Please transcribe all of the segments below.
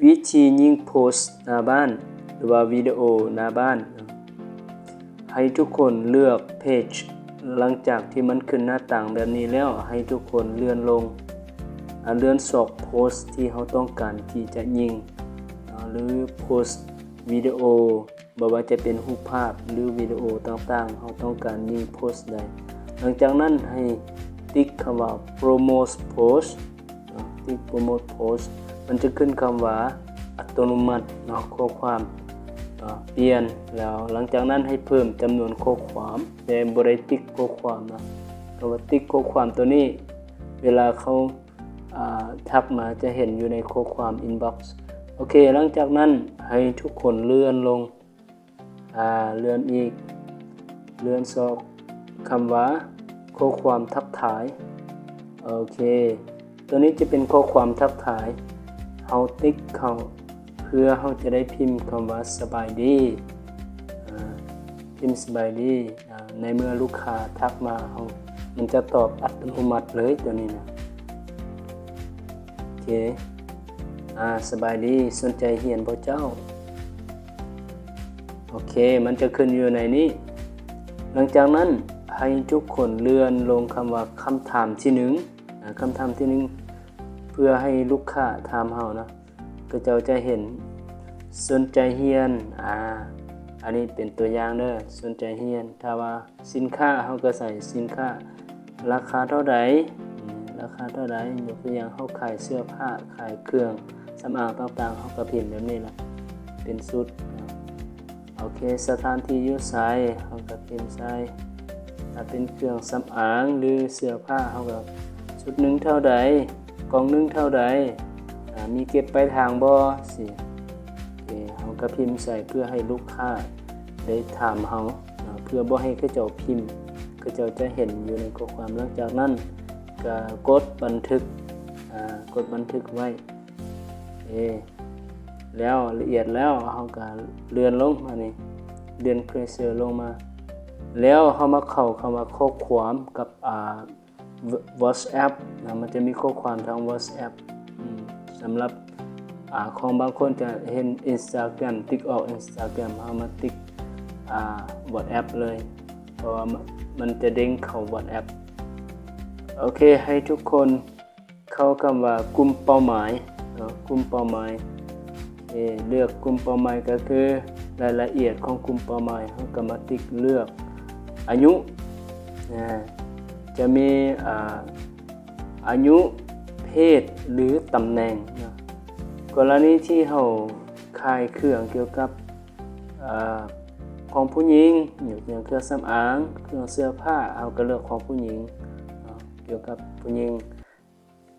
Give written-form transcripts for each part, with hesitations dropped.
วิธียิงโพสต์หน้าบ้านหรือว่าวิดีโอหน้าบ้านให้ทุกคนเลือกเพจหลังจากที่มันขึ้นหน้าต่างแบบนี้แล้วให้ทุกคนเลื่อนลงเลื่อนซอกโพสต์ที่เราต้องการที่จะยิงหรือโพสต์วิดีโอบ่ว่าจะเป็นรูปภาพหรือวิดีโอต่างๆเราต้องการยิงโพสต์ใดหลังจากนั้นให้ติ๊กคำว่า promote post ติ๊ก promote post มันจะขึ้นคำว่าอัตโนมัติข้อความเปลี่ยนแล้วหลังจากนั้นให้เพิ่มจำนวนข้อความแต่บ่ได้ติ๊กข้อความคำว่าติ๊กข้อความตัวนี้เวลาเขาทักมาจะเห็นอยู่ในข้อความ inbox โอเคหลังจากนั้นให้ทุกคนเลื่อนลงเลื่อนอีกเลื่อนซอกคำว่าข้อความทักทายโอเคตัวนี้จะเป็นข้อความทักทายเฮาติ๊กเข้าเพื่อเฮาจะได้พิมพ์คำว่าสบายดีพิมพ์สบายดีในเมื่อลูกค้าทักมามันจะตอบอัตโนมัติเลยตัวนี้นะโอเคสบายดีสนใจเรียนบ่เจ้าโอเคมันจะขึ้นอยู่ในนี้หลังจากนั้นให้ทุกคนเลื่อนลงคำว่าคำถามที่1คำถามที่1เพื่อให้ลูกค้าถามเฮานะก็จะเห็นสนใจเรียนอันนี้เป็นตัวอย่างเด้อสนใจเรียนถ้าว่าสินค้าเฮาก็ใส่สินค้าราคาเท่าใดราคาเท่าใดยกตัวอย่างเฮาขายเสื้อผ้าขายเครื่องสำอางต่างๆเฮาก็พิมพ์แบบนี้ล่ะเป็นชุดโอเคสถานที่อยู่ไสเฮาก็พิมพ์ใส่ถ้าเป็นเครื่องสำอางหรือเสื้อผ้าเฮาก็ชุดนึงเท่าใดกล่องนึงเท่าใดมีเก็บปลายทางบ่สิโอเคเฮาก็พิมพ์ใส่เพื่อให้ลูกค้าได้ถามเฮาเพื่อบ่ให้เขาเจ้าพิมพ์เขาเจ้าจะเห็นอยู่ในข้อความหลังจากนั้นก็กดบันทึกไว้แล้วละเอียดแล้วเฮาก็เลื่อนลงมานี่เลื่อนเครเซอร์ลงมาแล้วเฮามาเข้าคำว่าข้อความกับWhatsApp มันจะมีข้อความทาง WhatsApp สำหรับของบางคนจะเห็น Instagram ติ๊กออก Instagram เอามาติ๊กWhatsApp เลยเพราะว่ามันจะเด้งเข้า WhatsApp โอเคให้ทุกคนเข้าคำว่ากลุ่มเป้าหมายกลุ่มเป้าหมายเลือกกลุ่มเป้าหมายก็คือรายละเอียดของกลุ่มเป้าหมายเฮาก็มาติ๊กเลือกอายุจะมีอายุเพศหรือตำแหน่งกรณีที่เฮาขายเครื่องเกี่ยวกับของผู้หญิงอย่างเครื่องสำอางเครื่องเสื้อผ้าเฮาก็เลือกของผู้หญิงเกี่ยวกับผู้หญิง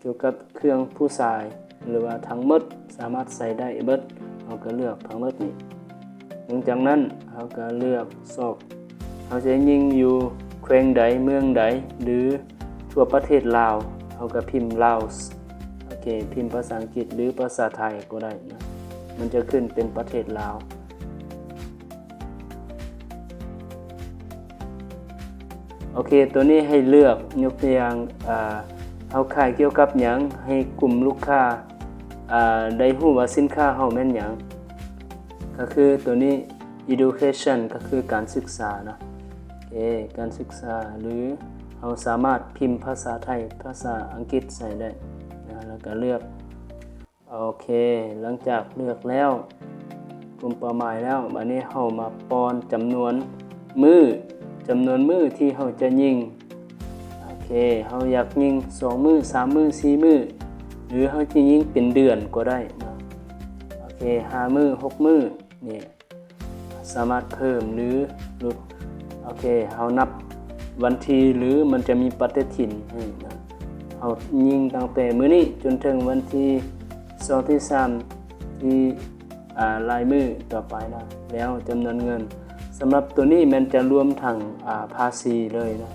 เกี่ยวกับเครื่องผู้ชายหรือว่าทั้งหมดสามารถใส่ได้เบิดเฮาก็เลือกทั้งหมดนี้หลังจากนั้นเฮาก็เลือกซอกเฮาจะยิงอยู่แขวงใดเมืองใดหรือทั่วประเทศลาวเฮาก็พิมพ์ลาวโอเคพิมพ์ภาษาอังกฤษหรือภาษาไทยก็ได้นะมันจะขึ้นเป็นประเทศลาวโอเคตัวนี้ให้เลือกยกตัวอย่างเฮาขายเกี่ยวกับหยังให้กลุ่มลูกค้าได้รู้ว่าสินค้าเฮาแม่นหยังก็คือตัวนี้ education ก็คือการศึกษานะการศึกษาหรือเราสามารถพิมพ์ภาษาไทยภาษาอังกฤษใส่ได้แล้วก็เลือกโอเคหลังจากเลือกแล้วกลุ่มเป้าหมายแล้วบัดนี้เรามาป้อนจำนวนมื้อที่เราจะยิงโอเคเราอยากยิง2มื้อ3มื้อ4มื้อหรือเราจะยิงเป็นเดือนก็ได้นะโอเค5มื้อ6มื้อนี่สามารถเพิ่มหรือลดโอเคเรานับวันที่หรือมันจะมีปฏิทินให้นะเรายิงตั้งแต่มื้อนี้จนถึงวันที่2ที่3ที่ลายมือต่อไปนะแล้วจำนวนเงินสำหรับตัวนี้มันจะรวมทั้งภาษีเลยนะ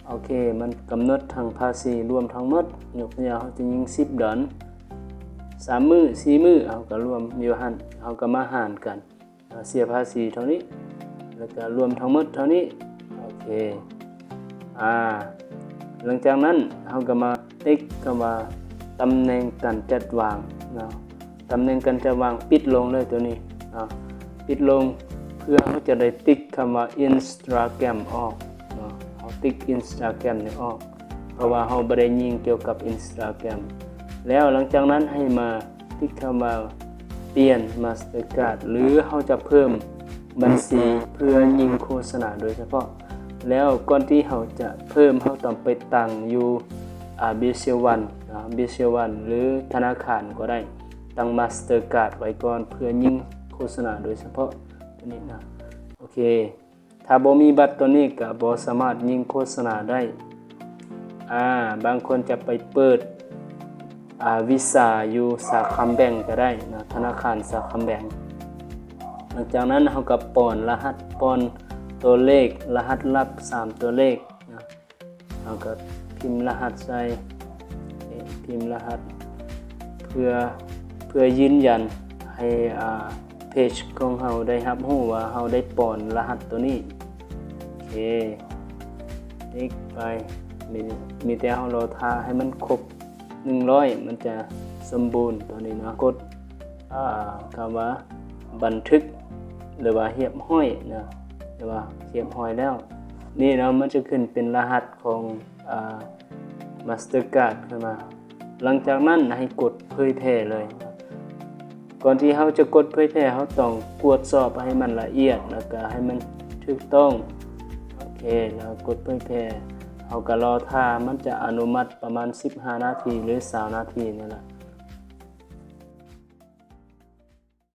โอเคมันกำหนดทั้งภาษีรวมทั้งหมดยกตัวอย่างเราจะยิง10ดอน3มื้อ4มื้อเอาก็รวมอยู่หั่นเอาก็มาหารกันเสียภาษีเท่านี้แล้วก็รวมทั้งหมดเท่านี้โอเคหลังจากนั้นเราก็มาติ๊กคำว่าตำแหน่งการจัดวางนะ ตำแหน่งการจะวางปิดลงเลยตัวนี้ปิดลงเพื่อเขาจะได้ติ๊กคำว่า Instagram ออกเนาะเขาติ๊ก Instagram นี่ออกเพราะว่าเขาบ่ได้ยิงเกี่ยวกับ Instagram แล้วหลังจากนั้นให้มาติ๊กคำว่าเปลี่ยน Mastercard หรือเขาจะเพิ่มบัญชีเพื่อยิงโฆษณาโดยเฉพาะแล้วก่อนที่เขาจะเพิ่มเขาต้องไปตั้งอยู่BCL1 BCL1 หรือธนาคารก็ได้ตั้ง Mastercard ไว้ก่อนเพื่อยิงโฆษณาโดยเฉพาะตัวนี้นะโอเคถ้าบ่มีบัตรตัวนี้ก็บ่สามารถยิงโฆษณาได้บางคนจะไปเปิดวีซ่าอยู่สาขาแบงก์ก็ได้นะธนาคารสาขาแบงก์หลังจากนั้นเราก็ป้อนรหัสป้อนตัวเลขรหัสลับ3ตัวเลขนะเราก็พิมพ์รหัสใส่พิมพ์รหัสเพื่อยืนยันให้เพจของเราได้รับรู้ว่าเราได้ป้อนรหัสตัวนี้โอเคติ๊กไปมีแต่เรารอท่าให้มันครบ100มันจะสมบูรณ์ตัวนี้นะกดคำว่าบันทึกหรือว่าเรียบห้อยนะหรือว่าเรียบห้อยแล้วนี่เนาะมันจะขึ้นเป็นรหัสของMastercard ขึ้นมาหลังจากนั้นให้กดเผยแพร่เลยก่อนที่เราจะกดเผยแพร่เราต้องตรวจสอบให้มันละเอียดแล้วก็ให้มันถูกต้องโอเคแล้วกดเผยแพร่เราก็รอท่ามันจะอนุมัติประมาณ15นาทีหรือ20นาทีนี่แหละ